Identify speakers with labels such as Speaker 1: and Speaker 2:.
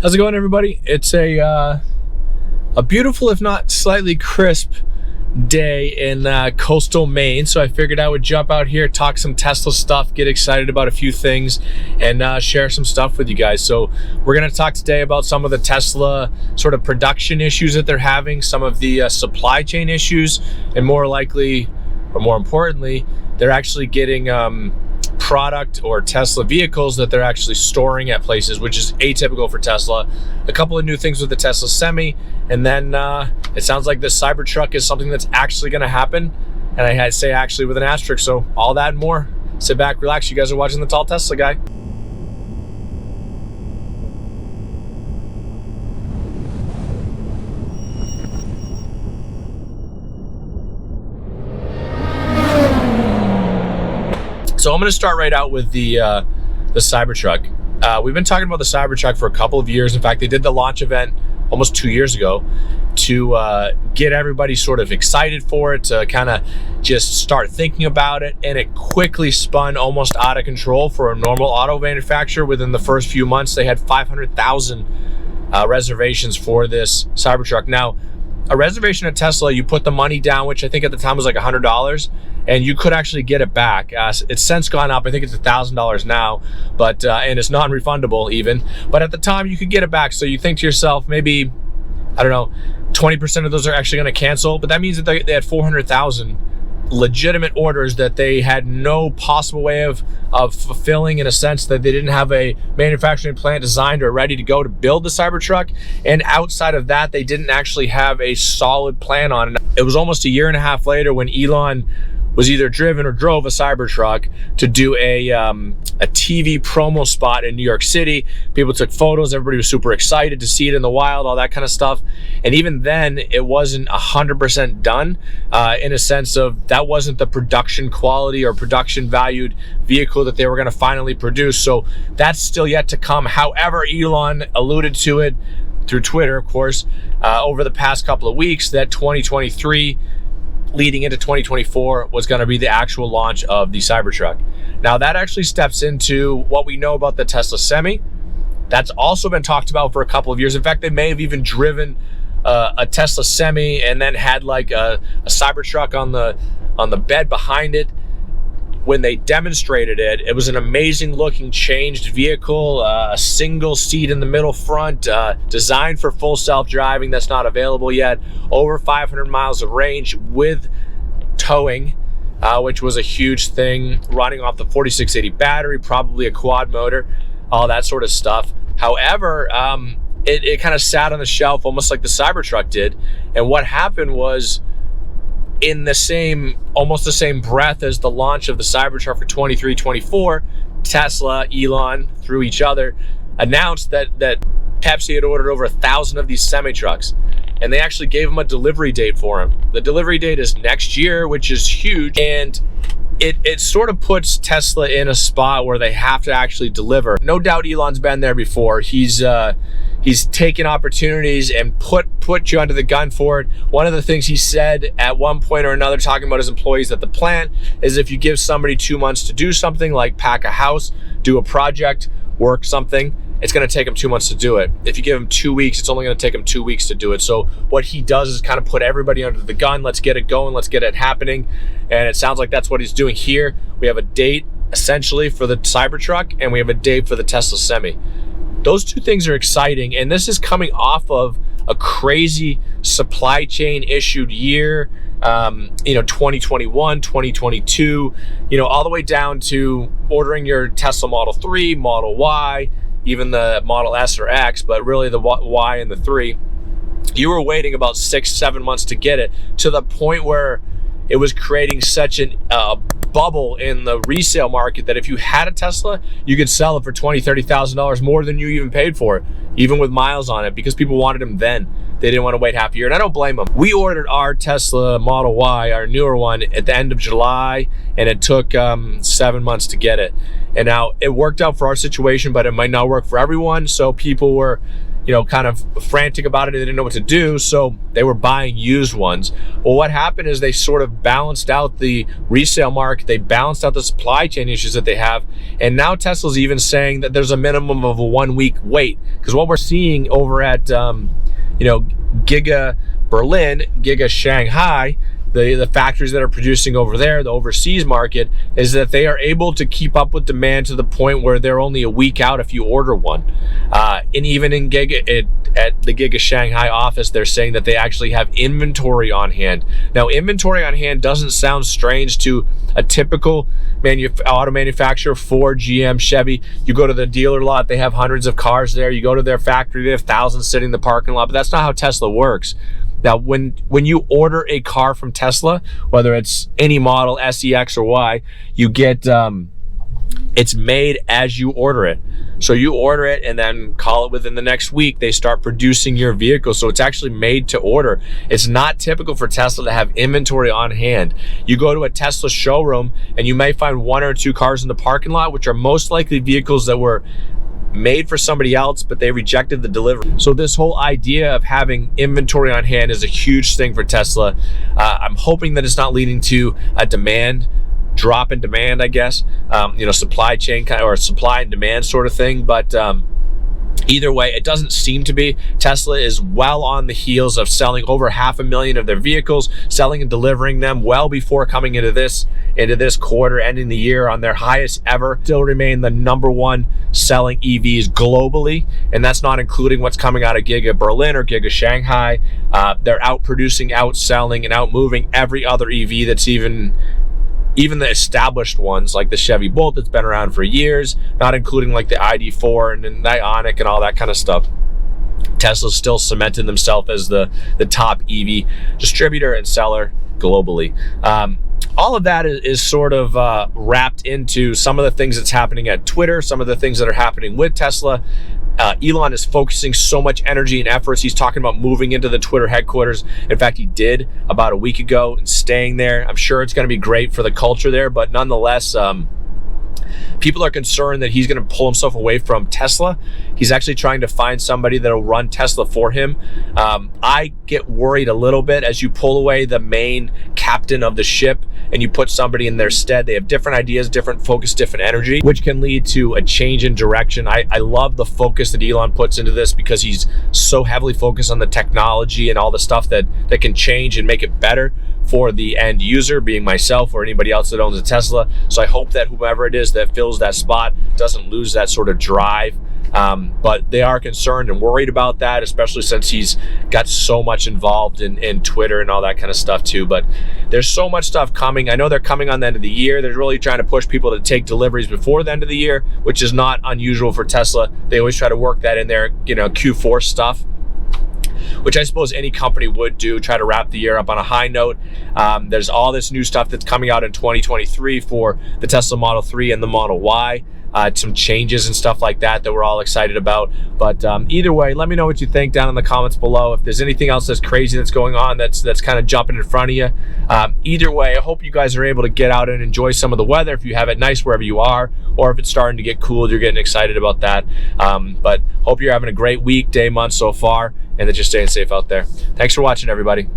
Speaker 1: How's it going, everybody? It's a beautiful, if not slightly crisp, day in coastal Maine. So I figured I would jump out here, talk some Tesla stuff, get excited about a few things, and share some stuff with you guys. So we're going to talk today about some of the Tesla sort of production issues that they're having, some of the supply chain issues, and more likely, or more importantly, they're actually getting product or Tesla vehicles that they're actually storing at places, which is atypical for Tesla. A couple of new things with the Tesla Semi, and then it sounds like this Cybertruck is something that's actually going to happen, and I had to say actually with an asterisk. So all that and more. Sit back, relax. You guys are watching the Tall Tesla Guy. So I'm going to start right out with the Cybertruck. We've been talking about the Cybertruck for a couple of years. In fact, they did the launch event almost 2 years ago to get everybody sort of excited for it, to kind of just start thinking about it. And it quickly spun almost out of control for a normal auto manufacturer. Within the first few months, they had 500,000 reservations for this Cybertruck. Now, a reservation at Tesla, you put the money down, which I think at the time was like $100, and you could actually get it back. It's since gone up. I think it's $1,000 now, but and it's non-refundable even. But at the time, you could get it back. So you think to yourself, maybe, I don't know, 20% of those are actually going to cancel. But that means that they had 400,000 legitimate orders that they had no possible way of fulfilling, in a sense that they didn't have a manufacturing plant designed or ready to go to build the Cybertruck. And outside of that, they didn't actually have a solid plan on it. It was almost a year and a half later when Elon was either driven or drove a Cybertruck to do a TV promo spot in New York City. People took photos, everybody was super excited to see it in the wild, all that kind of stuff. And even then, it wasn't 100% done, in a sense of that wasn't the production quality or production valued vehicle that they were gonna finally produce. So that's still yet to come. However, Elon alluded to it through Twitter, of course, over the past couple of weeks, that 2023, leading into 2024, was going to be the actual launch of the Cybertruck. Now that actually steps into what we know about the Tesla Semi. That's also been talked about for a couple of years. In fact, they may have even driven a Tesla Semi and then had like a Cybertruck on the bed behind it. When they demonstrated it, it was an amazing looking changed vehicle, a single seat in the middle front, designed for full self-driving. That's not available yet. Over 500 miles of range with towing, which was a huge thing, running off the 4680 battery, probably a quad motor, all that sort of stuff. However, it kind of sat on the shelf almost like the Cybertruck did. And what happened was, in almost the same breath as the launch of the Cybertruck for 23-24, Tesla, Elon, through each other, announced that Pepsi had ordered over 1,000 of these semi-trucks, and they actually gave them a delivery date for them. The delivery date is next year, which is huge, and it sort of puts Tesla in a spot where they have to actually deliver. No doubt Elon's been there before. He's taken opportunities and put you under the gun for it. One of the things he said at one point or another, talking about his employees at the plant, is if you give somebody 2 months to do something, like pack a house, do a project, work something, it's going to take them 2 months to do it. If you give them 2 weeks, it's only going to take them 2 weeks to do it. So what he does is kind of put everybody under the gun. Let's get it going. Let's get it happening. And it sounds like that's what he's doing here. We have a date essentially for the Cybertruck, and we have a date for the Tesla Semi. Those two things are exciting. And this is coming off of a crazy supply chain issued year, 2021, 2022, all the way down to ordering your Tesla Model 3, Model Y, even the Model S or X, but really the Y and the 3. You were waiting about 6-7 months to get it, to the point where it was creating such a bubble in the resale market that if you had a Tesla, you could sell it for $20,000, $30,000 more than you even paid for it, even with miles on it, because people wanted them then. They didn't want to wait half a year, and I don't blame them. We ordered our Tesla Model Y, our newer one, at the end of July, and it took 7 months to get it. And now it worked out for our situation, but it might not work for everyone. So people were kind of frantic about it. They didn't know what to do, so they were buying used ones. Well, what happened is they sort of balanced out the resale market. They balanced out the supply chain issues that they have. And now Tesla's even saying that there's a minimum of a 1 week wait. Because what we're seeing over at, Giga Berlin, Giga Shanghai, the factories that are producing over there, the overseas market, is that they are able to keep up with demand to the point where they're only a week out if you order one. And even in at the Giga Shanghai office, they're saying that they actually have inventory on hand. Now, inventory on hand doesn't sound strange to a typical auto manufacturer, Ford, GM, Chevy. You go to the dealer lot, they have hundreds of cars there. You go to their factory, they have thousands sitting in the parking lot, but that's not how Tesla works. Now, when you order a car from Tesla, whether it's any model, S, E, X, or Y, you get, it's made as you order it. So you order it and then call it within the next week, they start producing your vehicle. So it's actually made to order. It's not typical for Tesla to have inventory on hand. You go to a Tesla showroom and you may find 1 or 2 cars in the parking lot, which are most likely vehicles that were made for somebody else, but they rejected the delivery. So this whole idea of having inventory on hand is a huge thing for Tesla. I'm hoping that it's not leading to a drop in demand, I guess, supply chain or supply and demand sort of thing. But either way, it doesn't seem to be. Tesla is well on the heels of selling over 500,000 of their vehicles, selling and delivering them well before coming into this quarter, ending the year on their highest ever. Still remain the #1 selling EVs globally, and that's not including what's coming out of Giga Berlin or Giga Shanghai. They're outproducing, outselling, and outmoving every other EV that's even the established ones, like the Chevy Bolt that's been around for years, not including like the ID4 and the Ioniq and all that kind of stuff. Tesla's still cemented themselves as the top EV distributor and seller globally. All of that is sort of wrapped into some of the things that's happening at Twitter, some of the things that are happening with Tesla. Elon is focusing so much energy and efforts. He's talking about moving into the Twitter headquarters. In fact, he did about a week ago and staying there. I'm sure it's going to be great for the culture there, but nonetheless, people are concerned that he's going to pull himself away from Tesla. He's actually trying to find somebody that'll run Tesla for him. I get worried a little bit as you pull away the main captain of the ship and you put somebody in their stead. They have different ideas, different focus, different energy, which can lead to a change in direction. I love the focus that Elon puts into this because he's so heavily focused on the technology and all the stuff that can change and make it better for the end user, being myself or anybody else that owns a Tesla. So I hope that whoever it is that fills that spot doesn't lose that sort of drive. But they are concerned and worried about that, especially since he's got so much involved in Twitter and all that kind of stuff too. But there's so much stuff coming. I know they're coming on the end of the year. They're really trying to push people to take deliveries before the end of the year, which is not unusual for Tesla. They always try to work that in their Q4 stuff, which I suppose any company would do, try to wrap the year up on a high note. There's all this new stuff that's coming out in 2023 for the Tesla Model 3 and the Model Y. Some changes and stuff like that we're all excited about. But either way, let me know what you think down in the comments below. If there's anything else that's crazy that's going on that's kind of jumping in front of you. Either way, I hope you guys are able to get out and enjoy some of the weather if you have it nice wherever you are, or if it's starting to get cool, you're getting excited about that. But hope you're having a great week, day, month so far, and that you're staying safe out there. Thanks for watching, everybody.